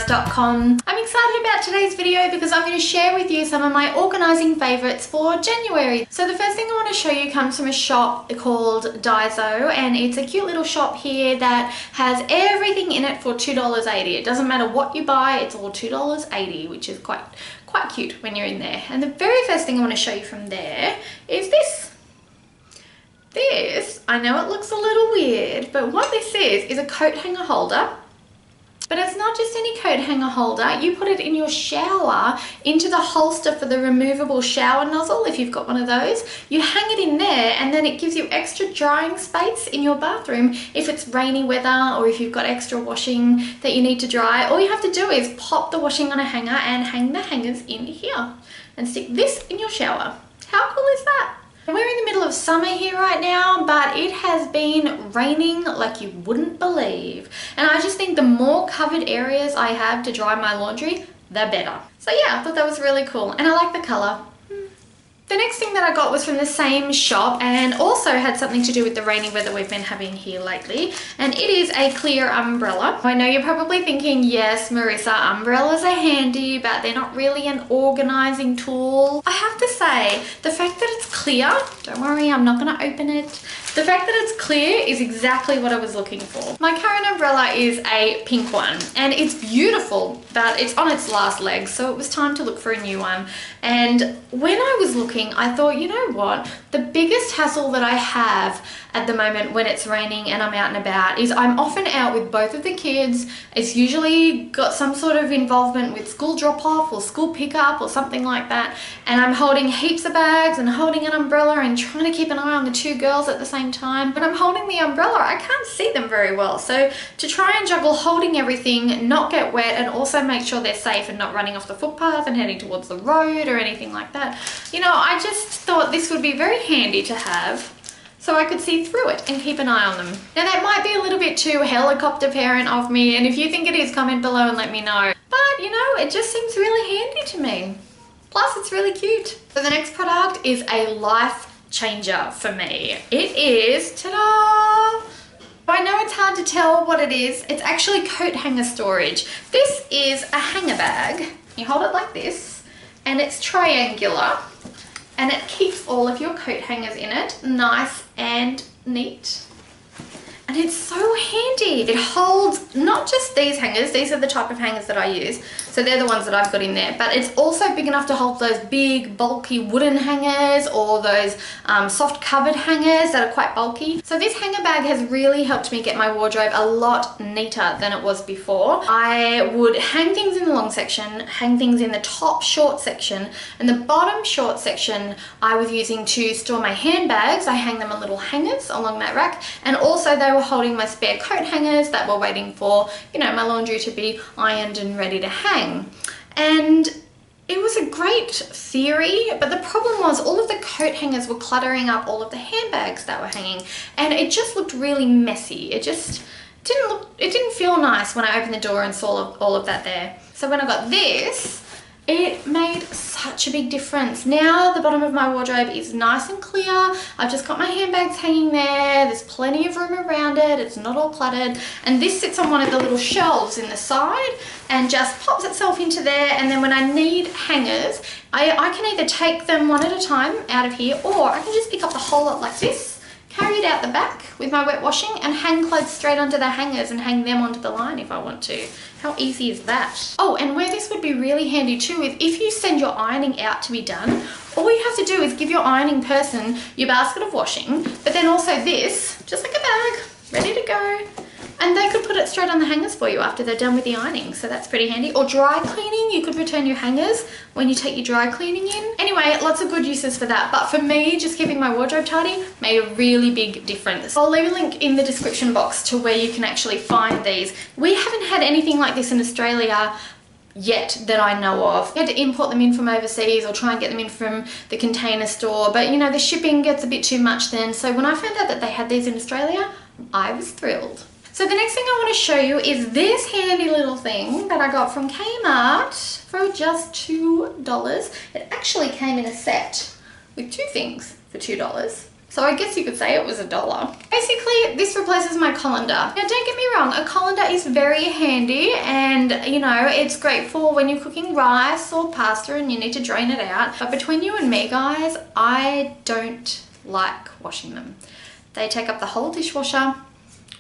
Organised.com. I'm excited about today's video because I'm going to share with you some of my organising favourites for January. So the first thing I want to show you comes from a shop called Daiso, and it's a cute little shop here that has everything in it for $2.80. It doesn't matter what you buy, it's all $2.80, which is quite cute when you're in there. And the very first thing I want to show you from there is this. This, I know it looks a little weird, but what this is a coat hanger holder. But it's not just any coat hanger holder. You put it in your shower into the holster for the removable shower nozzle if you've got one of those. You hang it in there and then it gives you extra drying space in your bathroom if it's rainy weather or if you've got extra washing that you need to dry. All you have to do is pop the washing on a hanger and hang the hangers in here and stick this in your shower. How cool is that? We're in the middle of summer here right now, but it has been raining like you wouldn't believe. And I just think the more covered areas I have to dry my laundry, the better. So yeah, I thought that was really cool. And I like the color. The next thing that I got was from the same shop and also had something to do with the rainy weather we've been having here lately. And it is a clear umbrella. I know you're probably thinking, yes, Marissa, umbrellas are handy, but they're not really an organizing tool. I have to say, the fact that it's clear, don't worry, I'm not gonna open it. The fact that it's clear is exactly what I was looking for. My current umbrella is a pink one and it's beautiful, but it's on its last legs, so it was time to look for a new one. And when I was looking, I thought, you know what? The biggest hassle that I have at the moment when it's raining and I'm out and about is I'm often out with both of the kids. It's usually got some sort of involvement with school drop-off or school pickup or something like that. And I'm holding heaps of bags and holding an umbrella and trying to keep an eye on the two girls at the same time. When I'm holding the umbrella, I can't see them very well. So to try and juggle holding everything, not get wet, and also make sure they're safe and not running off the footpath and heading towards the road or anything like that, you know, I just thought this would be very handy to have so I could see through it and keep an eye on them. Now that might be a little bit too helicopter parent of me, and if you think it is, comment below and let me know. But you know, it just seems really handy to me. Plus it's really cute. So the next product is a life changer for me. It is, ta-da! I know it's hard to tell what it is. It's actually coat hanger storage. This is a hanger bag. You hold it like this and it's triangular. And it keeps all of your coat hangers in it, nice and neat. And it's so handy. It holds not just these hangers, these are the type of hangers that I use, so they're the ones that I've got in there, but it's also big enough to hold those big bulky wooden hangers or those soft covered hangers that are quite bulky. So this hanger bag has really helped me get my wardrobe a lot neater than it was before. I would hang things in the long section, hang things in the top short section, and the bottom short section I was using to store my handbags. I hang them on little hangers along that rack, and also they were holding my spare coat hangers that were waiting for, you know, my laundry to be ironed and ready to hang. And it was a great theory, but the problem was all of the coat hangers were cluttering up all of the handbags that were hanging, and it just looked really messy. It just didn't feel nice when I opened the door and saw all of that there. So when I got this, it made such a big difference. Now the bottom of my wardrobe is nice and clear. I've just got my handbags hanging there. There's plenty of room around it. It's not all cluttered. And this sits on one of the little shelves in the side and just pops itself into there. And then when I need hangers, I can either take them one at a time out of here, or I can just pick up the whole lot like this, carry it out the back with my wet washing and hang clothes straight onto the hangers and hang them onto the line if I want to. How easy is that? Oh, and where this would be really handy too is if you send your ironing out to be done, all you have to do is give your ironing person your basket of washing, but then also this, just like a bag, ready to go. And they could put it straight on the hangers for you after they're done with the ironing, so that's pretty handy. Or dry cleaning, you could return your hangers when you take your dry cleaning in. Anyway, lots of good uses for that, but for me, just keeping my wardrobe tidy made a really big difference. I'll leave a link in the description box to where you can actually find these. We haven't had anything like this in Australia yet that I know of. I had to import them in from overseas or try and get them in from the Container Store, but you know, the shipping gets a bit too much then. So when I found out that they had these in Australia, I was thrilled. So the next thing I want to show you is this handy little thing that I got from Kmart for just $2. It actually came in a set with two things for $2. So I guess you could say it was $1. Basically, this replaces my colander. Now, don't get me wrong, a colander is very handy and, you know, it's great for when you're cooking rice or pasta and you need to drain it out. But between you and me, guys, I don't like washing them. They take up the whole dishwasher,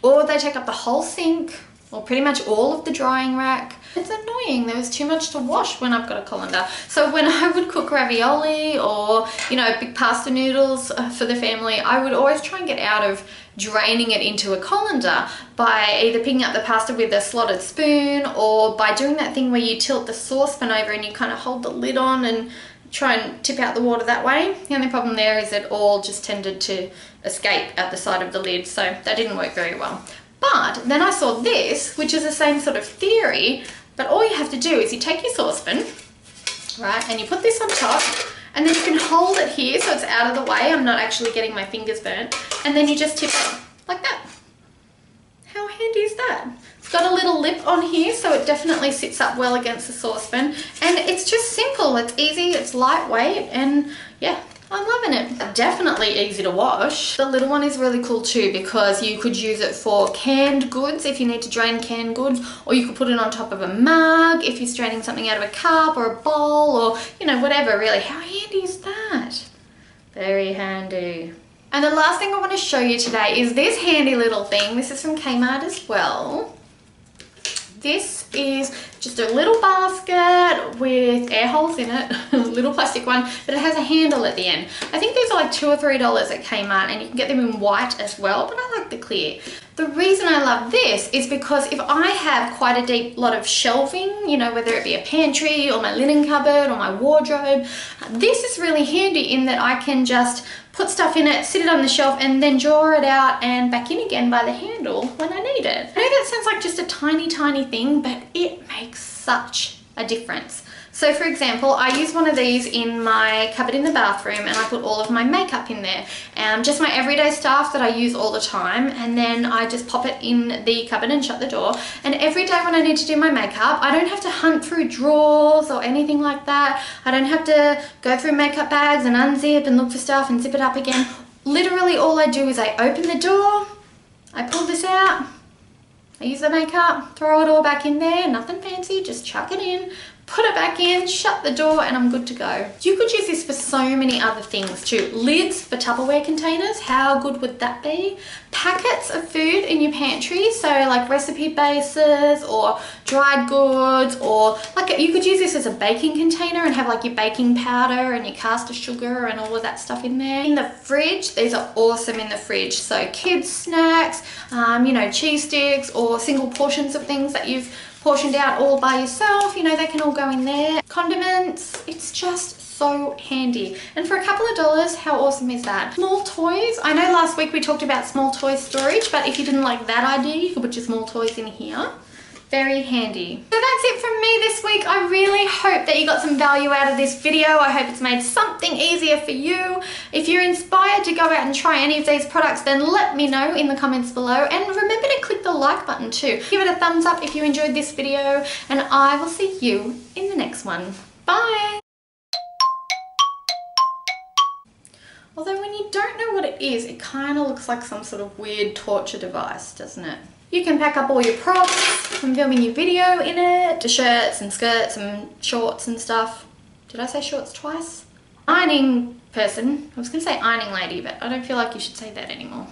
or they take up the whole sink, or pretty much all of the drying rack. It's annoying. There was too much to wash when I've got a colander. So when I would cook ravioli or, you know, big pasta noodles for the family, I would always try and get out of draining it into a colander by either picking up the pasta with a slotted spoon or by doing that thing where you tilt the saucepan over and you kind of hold the lid on and try and tip out the water that way. The only problem there is it all just tended to escape out the side of the lid, so that didn't work very well. But then I saw this, which is the same sort of theory, but all you have to do is you take your saucepan, right, and you put this on top, and then you can hold it here so it's out of the way. I'm not actually getting my fingers burnt. And then you just tip it like that. How handy is that? It's got a little lip on here, so it definitely sits up well against the saucepan. And it's just simple, it's easy, it's lightweight, and yeah, I'm loving it. Definitely easy to wash. The little one is really cool too because you could use it for canned goods if you need to drain canned goods, or you could put it on top of a mug if you're straining something out of a cup or a bowl or, you know, whatever really. How handy is that? Very handy. And the last thing I want to show you today is this handy little thing. This is from Kmart as well. This is just a little basket with air holes in it, a little plastic one, but it has a handle at the end. I think these are like $2 or $3 at Kmart, and you can get them in white as well, but I like the clear. The reason I love this is because if I have quite a deep lot of shelving, you know, whether it be a pantry or my linen cupboard or my wardrobe, this is really handy in that I can just put stuff in it, sit it on the shelf, and then draw it out and back in again by the handle when I need it. I know that sounds like just a tiny, tiny thing, but it makes such a difference. So for example, I use one of these in my cupboard in the bathroom, and I put all of my makeup in there. Just my everyday stuff that I use all the time, and then I just pop it in the cupboard and shut the door. And every day when I need to do my makeup, I don't have to hunt through drawers or anything like that. I don't have to go through makeup bags and unzip and look for stuff and zip it up again. Literally all I do is I open the door, I pull this out, I use the makeup, throw it all back in there, nothing fancy, just chuck it in, put it back in, shut the door, and I'm good to go. You could use this for so many other things too. Lids for Tupperware containers, how good would that be? Packets of food in your pantry, so like recipe bases or dried goods, or like you could use this as a baking container and have like your baking powder and your caster sugar and all of that stuff in there. In the fridge, these are awesome in the fridge. So kids snacks, you know, cheese sticks or single portions of things that you've portioned out all by yourself, you know, they can all go in there. Condiments, it's just so handy. And for a couple of dollars, how awesome is that? Small toys, I know last week we talked about small toy storage, but if you didn't like that idea, you could put your small toys in here. Very handy. So that's it from me this week. I really hope that you got some value out of this video. I hope it's made something easier for you. If you're inspired to go out and try any of these products, then let me know in the comments below. And remember to click the like button too. Give it a thumbs up if you enjoyed this video, and I will see you in the next one. Bye! Although when you don't know what it is, it kind of looks like some sort of weird torture device, doesn't it? You can pack up all your props from filming your video in it, the shirts and skirts and shorts and stuff. Did I say shorts twice? Ironing person. I was going to say ironing lady, but I don't feel like you should say that anymore.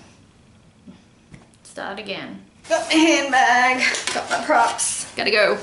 Start again. Got my handbag, got my props, gotta go.